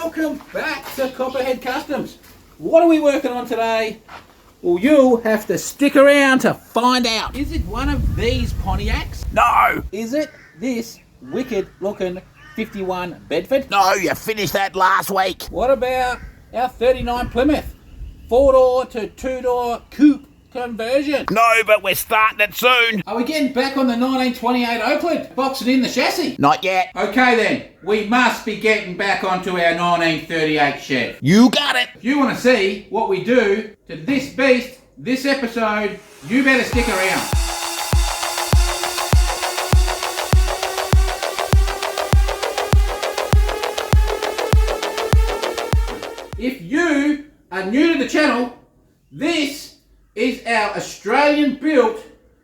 welcome back to Copperhead Customs. What are we working on today? Well, you'll have to stick around to find out. Is it one of these Pontiacs? No! Is it this wicked looking 51 Bedford? No, you finished that last week. What about our 39 Plymouth? 4-door to 2-door coupe conversion? No, but we're starting it soon. Are we getting back on the 1928 Oakland, boxing in the chassis? Not yet. Okay then, we must be getting back onto our 1938 Chev. You got it. If you want to see what we do to this beast, this episode, you better stick around. If you are new to the channel, this is our Australian-built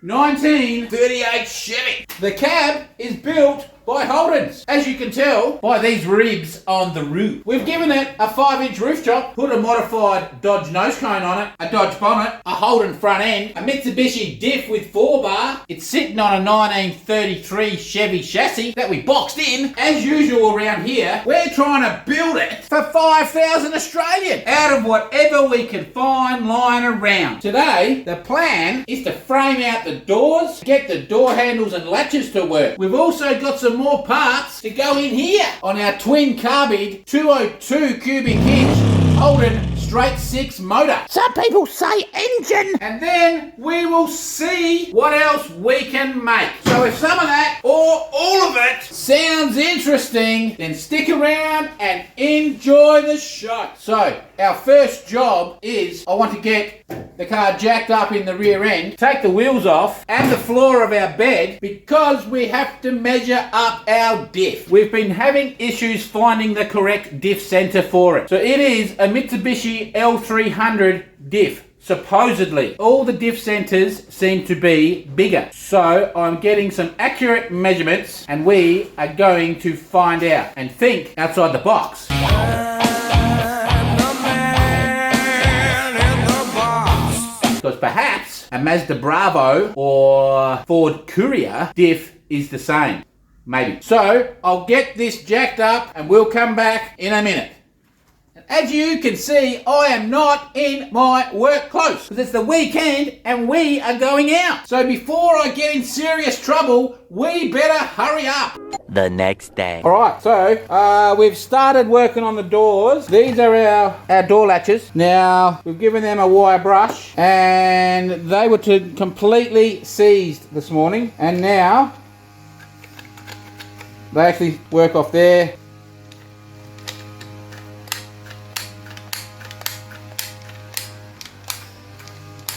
1938 Chevy. The cab is built by Holden's, as you can tell by these ribs on the roof. We've given it a 5-inch roof top, put a modified Dodge nose cone on it, a Dodge bonnet, a Holden front end, a Mitsubishi diff with 4-bar. It's sitting on a 1933 Chevy chassis that we boxed in. As usual around here, we're trying to build it for 5,000 Australian out of whatever we can find lying around. Today, the plan is to frame out the doors, get the door handles and latches to work. We've also got some more parts to go in here on our twin carbide 202 cubic inch Holden straight 6 motor. Some people say engine. And then we will see what else we can make. So if some of that or all of it sounds interesting, then stick around and enjoy the show. So our first job is I want to get the car jacked up in the rear end, take the wheels off and the floor of our bed because we have to measure up our diff. We've been having issues finding the correct diff center for it. So it is a Mitsubishi L300 diff. Supposedly, all the diff centers seem to be bigger. So I'm getting some accurate measurements and we are going to find out and think outside the box. Because perhaps a Mazda Bravo or Ford Courier diff is the same. Maybe. So I'll get this jacked up and we'll come back in a minute. As you can see, I am not in my work clothes because it's the weekend and we are going out. So before I get in serious trouble, we better hurry up. The next day. Alright, so we've started working on the doors. These are our door latches. Now, we've given them a wire brush and they were completely seized this morning. And now, they actually work off there.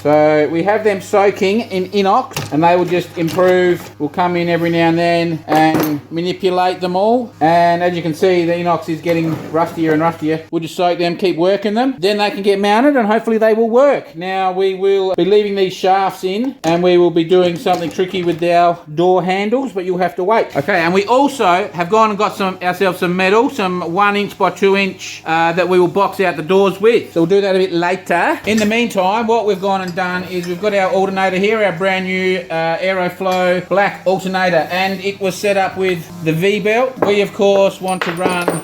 So we have them soaking in inox and they will just improve. We'll come in every now and then and manipulate them all. And as you can see, the inox is getting rustier and rustier. We'll just soak them, keep working them. Then they can get mounted and hopefully they will work. Now we will be leaving these shafts in and we will be doing something tricky with our door handles, but you'll have to wait. Okay, and we also have gone and got ourselves some metal, some 1-inch by 2-inch that we will box out the doors with. So we'll do that a bit later. In the meantime, what we've gone and done is we've got our alternator here, our brand new Aeroflow black alternator, and it was set up with the V-belt. We of course want to run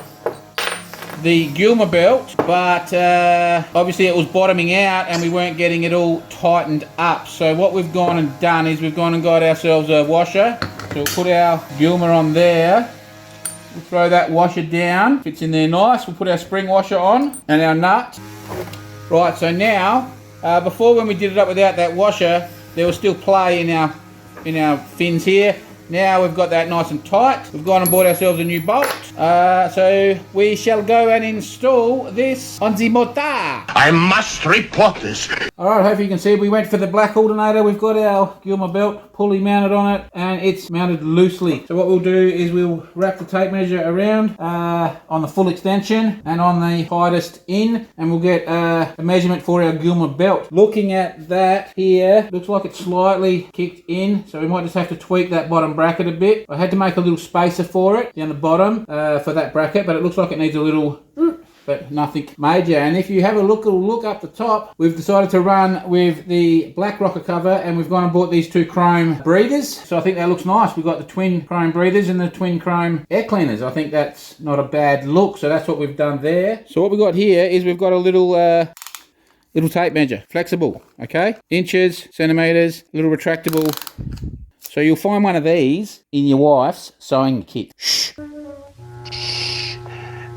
the Gilmer belt, but obviously it was bottoming out and we weren't getting it all tightened up. So what we've gone and done is we've gone and got ourselves a washer. So we'll put our Gilmer on there. We'll throw that washer down, fits in there nice. We'll put our spring washer on and our nut. Right, so now before, when we did it up without that washer, there was still play in our fins here. Now we've got that nice and tight. We've gone and bought ourselves a new bolt. So we shall go and install this on the motor. I must report this. Alright, hopefully you can see we went for the black alternator. We've got our Gilmer belt pulley mounted on it and it's mounted loosely. So what we'll do is we'll wrap the tape measure around on the full extension and on the tightest in, and we'll get a measurement for our Gilmer belt. Looking at that here, looks like it's slightly kicked in, so we might just have to tweak that bottom bracket a bit. I had to make a little spacer for it down the bottom for that bracket, but it looks like it needs a little but nothing major. And if you have a look up the top, we've decided to run with the black rocker cover, and we've gone and bought these two chrome breathers. So I think that looks nice. We've got the twin chrome breathers and the twin chrome air cleaners. I think that's not a bad look. So that's what we've done there. So what we've got here is we've got a little tape measure, flexible, okay? Inches, centimeters, little retractable. So you'll find one of these in your wife's sewing kit. Shh.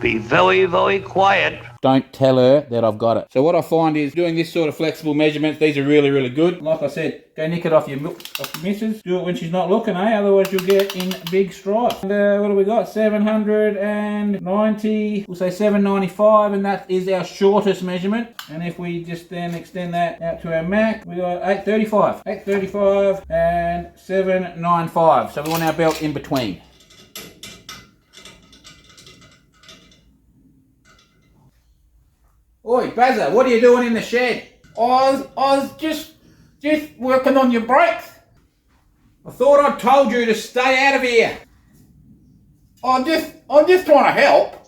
Be very, very quiet. Don't tell her that I've got it. So what I find is doing this sort of flexible measurements, these are really, really good. Like I said, go nick it off your missus. Do it when she's not looking, eh? Otherwise you'll get in big stripes. And what do we got? 790, we'll say 795, and that is our shortest measurement. And if we just then extend that out to our Mac, we got 835. 835 and 795. So we want our belt in between. Oi, Bazza, what are you doing in the shed? I was just working on your brakes. I thought I told you to stay out of here. I'm just trying to help.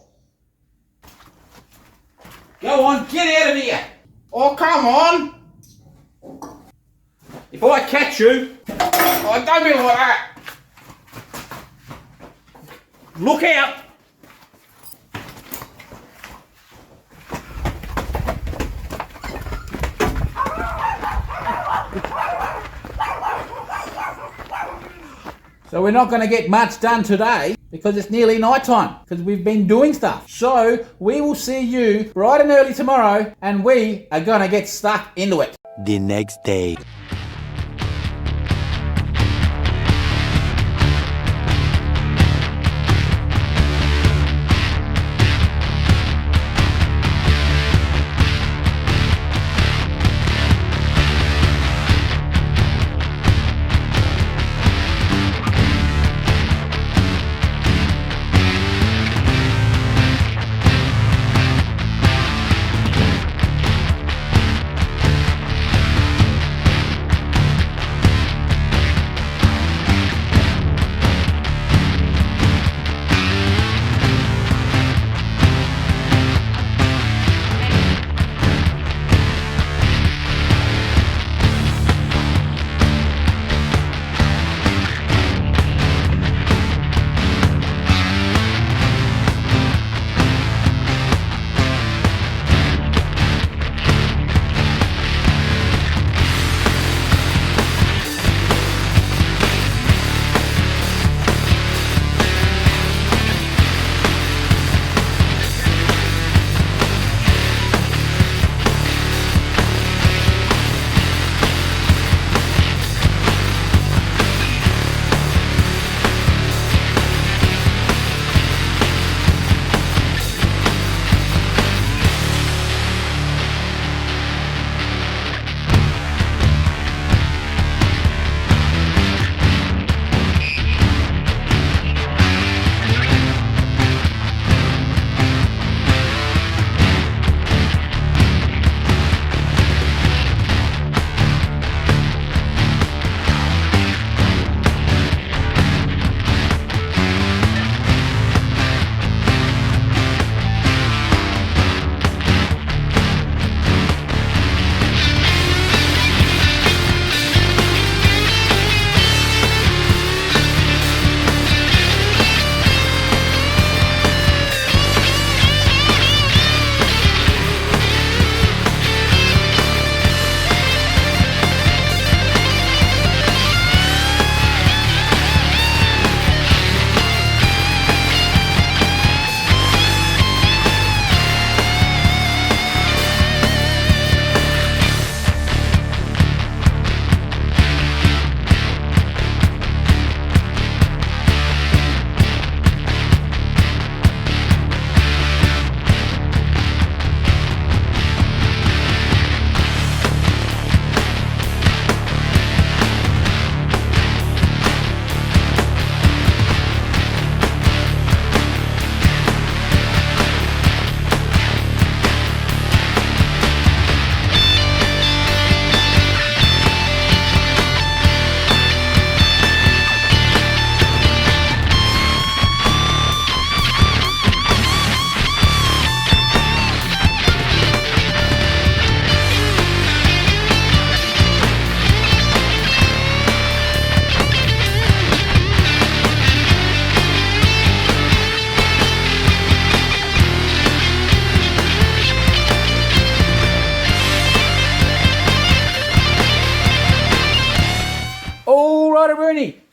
Go on, get out of here. Oh, come on. If I catch you, oh, don't be like that. Look out. So we're not going to get much done today because it's nearly night time because we've been doing stuff. So we will see you bright and early tomorrow, and we are going to get stuck into it. The next day.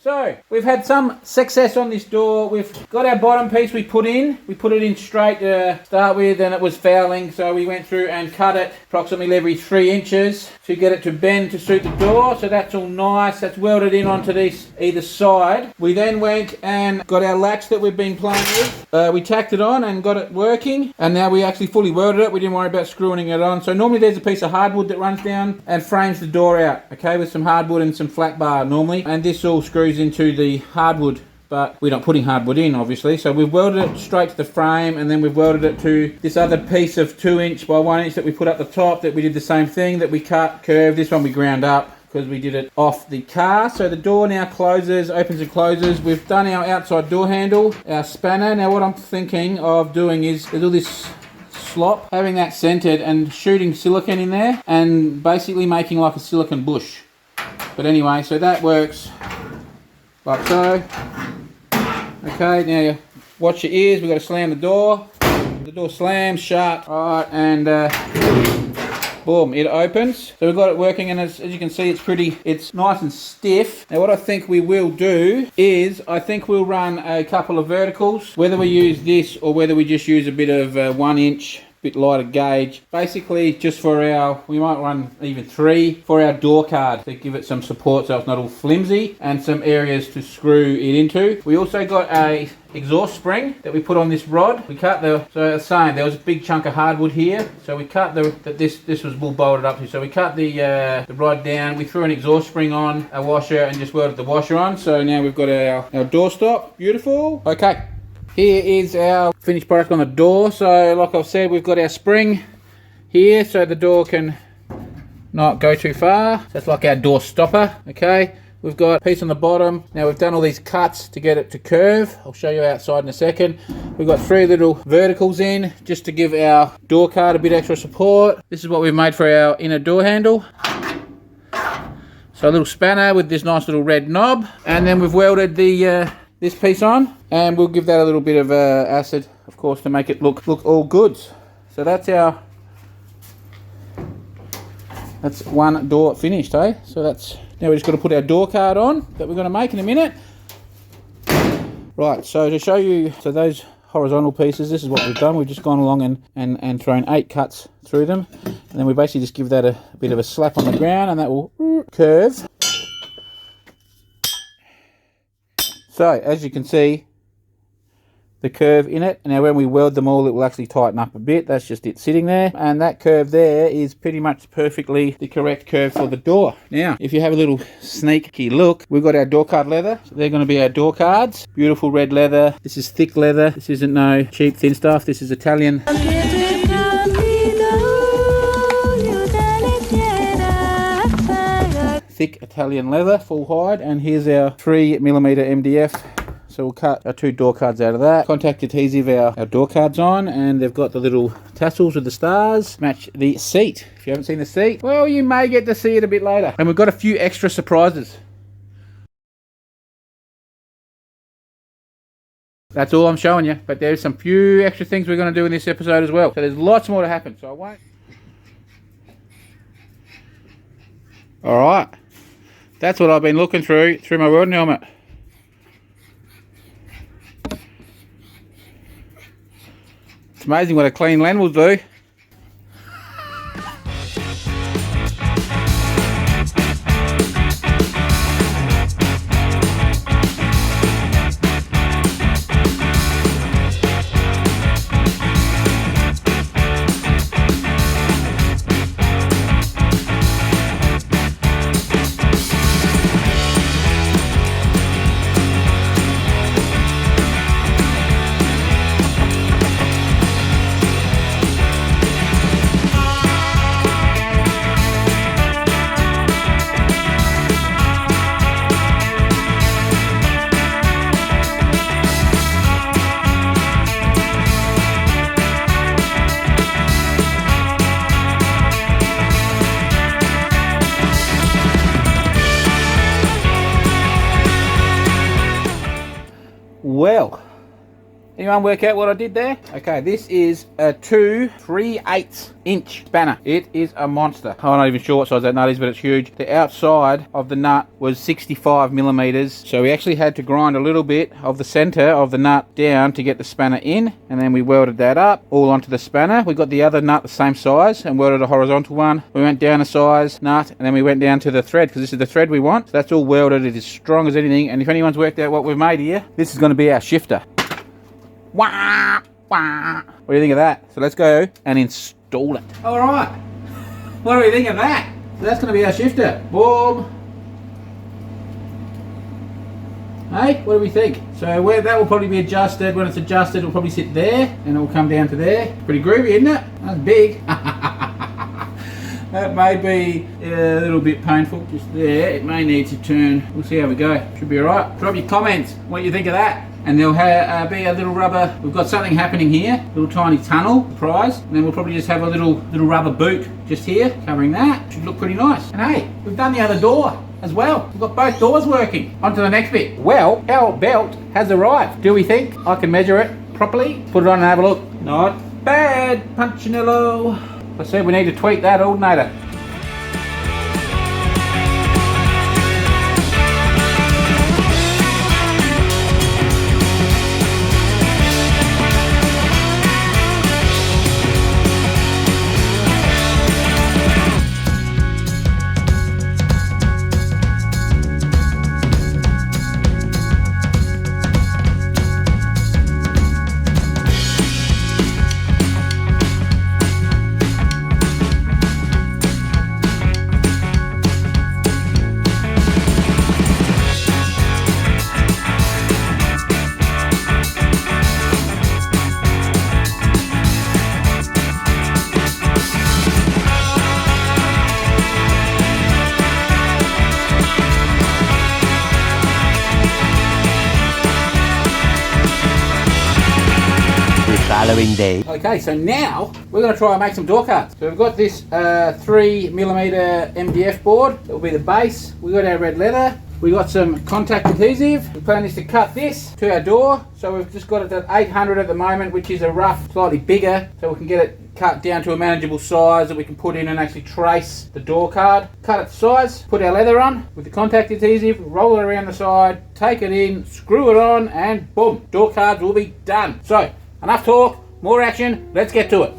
So, we've had some success on this door. We've got our bottom piece we put in. We put it in straight to start with, and it was fouling, so we went through and cut it approximately every 3 inches to get it to bend to suit the door. So that's all nice. That's welded in onto this either side. We then went and got our latch that we've been playing with. We tacked it on and got it working, and now we actually fully welded it. We didn't worry about screwing it on. So normally there's a piece of hardwood that runs down and frames the door out, okay, with some hardwood and some flat bar normally, and this all screws into the hardwood, but we're not putting hardwood in obviously. So we've welded it straight to the frame, and then we've welded it to this other piece of 2 inch by 1 inch that we put up the top, that we did the same thing, that we cut curved. This one we ground up because we did it off the car. So the door now closes, opens and closes. We've done our outside door handle, our spanner. Now what I'm thinking of doing is all this slop, having that centered and shooting silicone in there and basically making like a silicone bush. But anyway, so that works like so. Okay, now watch your ears. We've got to slam the door. The door slams shut. Alright, and boom, it opens. So we've got it working, and as you can see, it's nice and stiff. Now what I think we will do is, I think we'll run a couple of verticals, whether we use this or whether we just use a bit of 1 inch, bit lighter gauge, basically just for our, we might run even 3 for our door card to give it some support so it's not all flimsy, and some areas to screw it into. We also got a exhaust spring that we put on this rod. We cut so I was saying there was a big chunk of hardwood here, so we cut this was all bolted up to, so we cut the rod down, we threw an exhaust spring on, a washer, and just welded the washer on. So now we've got our door stop. Beautiful. Okay, here is our finished product on the door. So like I've said, we've got our spring here so the door can not go too far. That's like our door stopper. Okay, we've got a piece on the bottom. Now we've done all these cuts to get it to curve. I'll show you outside in a second. We've got 3 little verticals in just to give our door card a bit extra support. This is what we've made for our inner door handle. So a little spanner with this nice little red knob, and then we've welded the this piece on, and we'll give that a little bit of acid, of course, to make it look all good. So that's one door finished, eh? So that's, now we're just going to put our door card on that we're going to make in a minute. Right, so to show you, so those horizontal pieces, this is what we've done. We've just gone along and thrown 8 cuts through them, and then we basically just give that a bit of a slap on the ground, and that will curve. So as you can see, the curve in it. Now when we weld them all, it will actually tighten up a bit. That's just it sitting there, and that curve there is pretty much perfectly the correct curve for the door. Now if you have a little sneaky look, we've got our door card leather. So they're going to be our door cards. Beautiful red leather. This is thick leather. This isn't no cheap thin stuff. This is Italian. Thick Italian leather, full hide. And here's our 3mm MDF. So we'll cut our 2 door cards out of that. Contact adhesive our door cards on, and they've got the little tassels with the stars. Match the seat. If you haven't seen the seat, well, you may get to see it a bit later. And we've got a few extra surprises. That's all I'm showing you, but there's some few extra things we're going to do in this episode as well. So there's lots more to happen, so I won't. Alright, that's what I've been looking through my welding helmet. It's amazing what a clean lens will do. Anyone work out what I did there? Okay, this is a 2 3/8 inch spanner. It is a monster. I'm not even sure what size that nut is, but it's huge. The outside of the nut was 65 millimeters, so we actually had to grind a little bit of the center of the nut down to get the spanner in, and then we welded that up all onto the spanner. We got the other nut the same size and welded a horizontal one. We went down a size nut, and then we went down to the thread, because this is the thread we want. So that's all welded. It is strong as anything, and if anyone's worked out what we've made here, this is going to be our shifter. Wah, wah. What do you think of that? So let's go and install it. All right. What do we think of that? So that's going to be our shifter. Boom. Hey, what do we think? So that will probably be adjusted. When it's adjusted, it'll probably sit there, and it'll come down to there. Pretty groovy, isn't it? That's big. That may be a little bit painful just there. It may need to turn. We'll see how we go. Should be all right. Drop your comments what you think of that. And there'll be a little rubber. We've got something happening here. Little tiny tunnel, surprise. And then we'll probably just have a little rubber boot just here, covering that. Should look pretty nice. And hey, we've done the other door as well. We've got both doors working. On to the next bit. Well, our belt has arrived. Do we think I can measure it properly? Put it on and have a look. Not bad, Punchinello. I said we need to tweak that alternator. Following day. Okay, so now we're going to try and make some door cards. So we've got this 3mm MDF board. That will be the base. We got our red leather. We got some contact adhesive. The plan is to cut this to our door. So we've just got it at 800 at the moment, which is a rough, slightly bigger, so we can get it cut down to a manageable size that we can put in and actually trace the door card. Cut it to size, put our leather on with the contact adhesive, roll it around the side, take it in, screw it on, and boom, door cards will be done. So, enough talk, more action, let's get to it.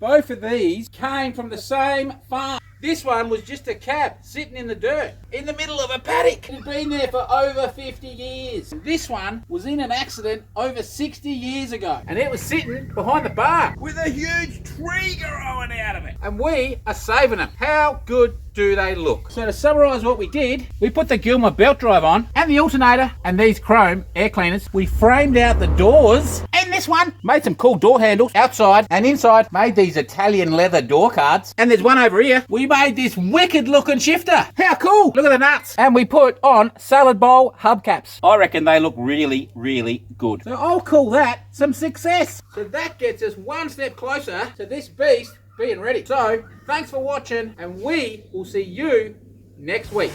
Both of these came from the same farm. This one was just a cab sitting in the dirt in the middle of a paddock. It had been there for over 50 years. This one was in an accident over 60 years ago. And it was sitting behind the bar with a huge tree growing out of it. And we are saving them. How good do they look? So to summarise what we did, we put the Gilmer belt drive on and the alternator and these chrome air cleaners. We framed out the doors and this one made some cool door handles outside and inside, made these Italian leather door cards. And there's one over here. We made this wicked looking shifter. How cool. Look at the nuts. And we put on salad bowl hubcaps. I reckon they look really, really good. So I'll call that some success. So that gets us one step closer to this beast being ready. So thanks for watching and we will see you next week.